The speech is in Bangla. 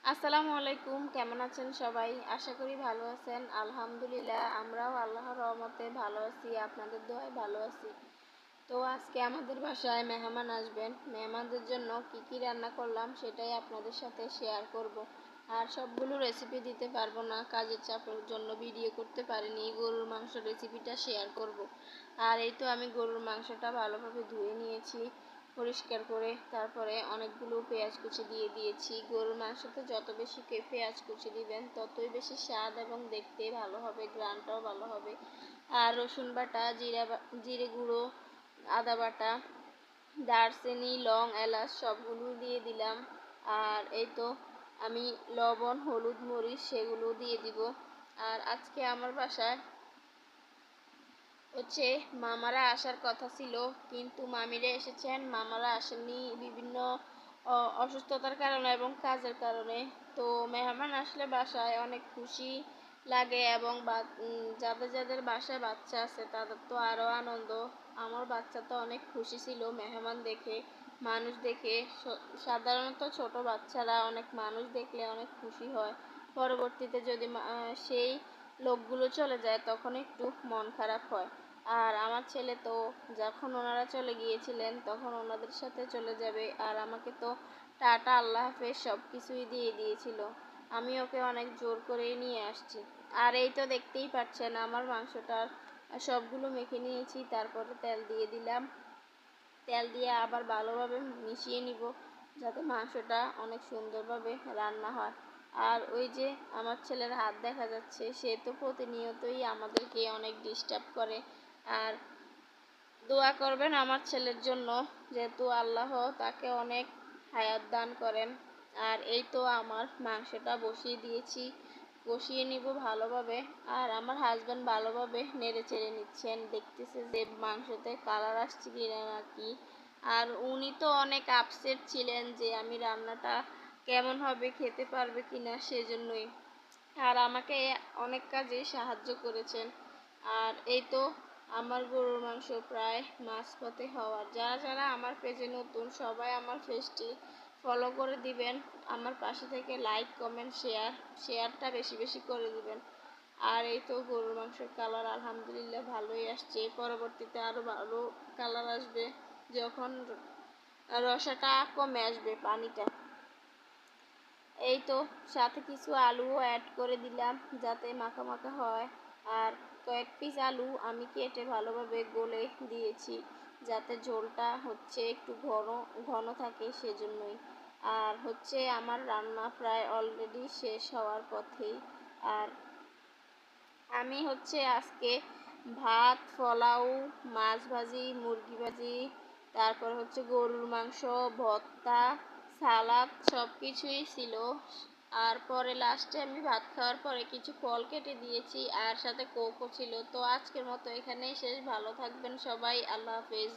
আসসালামু আলাইকুম, কেমন আছেন সবাই? আশা করি ভালো আছেন। আলহামদুলিল্লাহ, আমরাও আল্লাহর রহমতে ভালো আছি, আপনাদের দোয়ায় ভালো আছি। তো আজকে আমাদের বাসায় মেহমান আসবেন। মেহমানদের জন্য কি কি রান্না করলাম সেটাই আপনাদের সাথে শেয়ার করব। আর সবগুলো রেসিপি দিতে পারবো না, কাজের চাপের জন্য ভিডিও করতে পারিনি। গরুর মাংস রেসিপিটা শেয়ার করব। আর এই তো আমি গরুর মাংসটা ভালোভাবে ধুয়ে নিয়েছি পরিষ্কার করে, তারপরে অনেকগুলো পেঁয়াজ কুচি দিয়ে দিয়েছি। গরুর মাংসতে যত বেশি পেঁয়াজ কুচি দিবেন ততই বেশি স্বাদ এবং দেখতে ভালো হবে, ঘ্রাণটাও ভালো হবে। আর রসুন বাটা, জিরে গুঁড়ো, আদা বাটা, দারচিনি, লং, এলাচ সবগুলো দিয়ে দিলাম। আর এই তো আমি লবণ, হলুদ, মরিচ সেগুলো দিয়ে দিব। আর আজকে আমার বাসায় মামারা আসার কথা ছিল, কিন্তু মামিরা এসেছেন, মামারা আসেননি বিভিন্ন অসুস্থতার কারণে এবং কাজের কারণে। তো মেহমান আসলে বাসায় অনেক খুশি লাগে এবং যাদের যাদের বাসায় বাচ্চা আছে তাদের তো আরও আনন্দ। আমার বাচ্চা তো অনেক খুশি ছিল মেহমান দেখে, মানুষ দেখে। সাধারণত ছোট বাচ্চারা অনেক মানুষ দেখলে অনেক খুশি হয়। পরবর্তীতে যদি সেই লোকগুলো চলে যায় তখন একটু মন খারাপ হয়। আর আমার ছেলে তো যখন ওনারা চলে গিয়েছিলেন তখন ওনাদের সাথে চলে যাবে, আর আমাকে তো টাটা আল্লাহ হাফেজ সব কিছুই দিয়ে দিয়েছিল। আমি ওকে অনেক জোর করেই নিয়ে আসছি। আর এই তো দেখতেই পাচ্ছেন আমার মাংসটার সবগুলো মেখে নিয়েছি, তারপরে তেল দিয়ে দিলাম। তেল দিয়ে আবার ভালোভাবে মিশিয়ে নিব যাতে মাংসটা অনেক সুন্দরভাবে রান্না হয়। আর ওই যে আমার ছেলের হাত দেখা যাচ্ছে, সে তো প্রতিনিয়তই আমাদেরকে অনেক ডিস্টার্ব করে। আর দোয়া করবেন আমার ছেলের জন্য, যেহেতু আল্লাহ তাকে অনেক হায়াত দান করেন। আর এই তো আমার মাংসটা বসিয়ে দিয়েছি, কষিয়ে নিব ভালোভাবে। আর আমার হাজব্যান্ড ভালোভাবে নেড়ে চেড়ে নিচ্ছেন, দেখতেছে যে মাংসতে কালার আসছে কিনা নাকি। আর উনি তো অনেক আপসেট ছিলেন যে আমি রান্নাটা কেমন হবে, খেতে পারবে কিনা, সেজন্যই। আর আমাকে অনেক কাজে সাহায্য করেছেন। আর এই তো আমার গরুর মাংস প্রায় মাঝপথে হওয়ার। যারা যারা আমার পেজে নতুন সবাই আমার পেজটি ফলো করে দিবেন, আমার পাশে থেকে লাইক, কমেন্ট, শেয়ারটা বেশি বেশি করে দিবেন। আর এই তো গরুর মাংসের কালার আলহামদুলিল্লাহ ভালোই আসছে, পরবর্তীতে আরও ভালো কালার আসবে যখন রসাটা কমে আসবে, পানিটা। এই তো সাথে কিছু আলুও অ্যাড করে দিলাম যাতে মাখা মাখা হয়। আর কয়েক পিস আলু আমি কেটে ভালোভাবে গলে দিয়েছি যাতে ঝোলটা একটু ঘন ঘন থাকে, সেজন্যই। আর আমার রান্না প্রায় অলরেডি শেষ হওয়ার পথেই। আর আমি আজকে ভাত, পোলাও, মাছ ভাজি, মুরগি ভাজি, তারপর গরুর মাংস, ভর্তা, সালাদ সব কিছুই ছিল। আর পরে লাস্টে আমি ভাত খাওয়ার পরে কিছু ফল কেটে দিয়েছি, আর সাথে কোকও ছিল। তো আজকের মতো এখানেই শেষ। ভালো থাকবেন সবাই, আল্লাহ হাফেজ।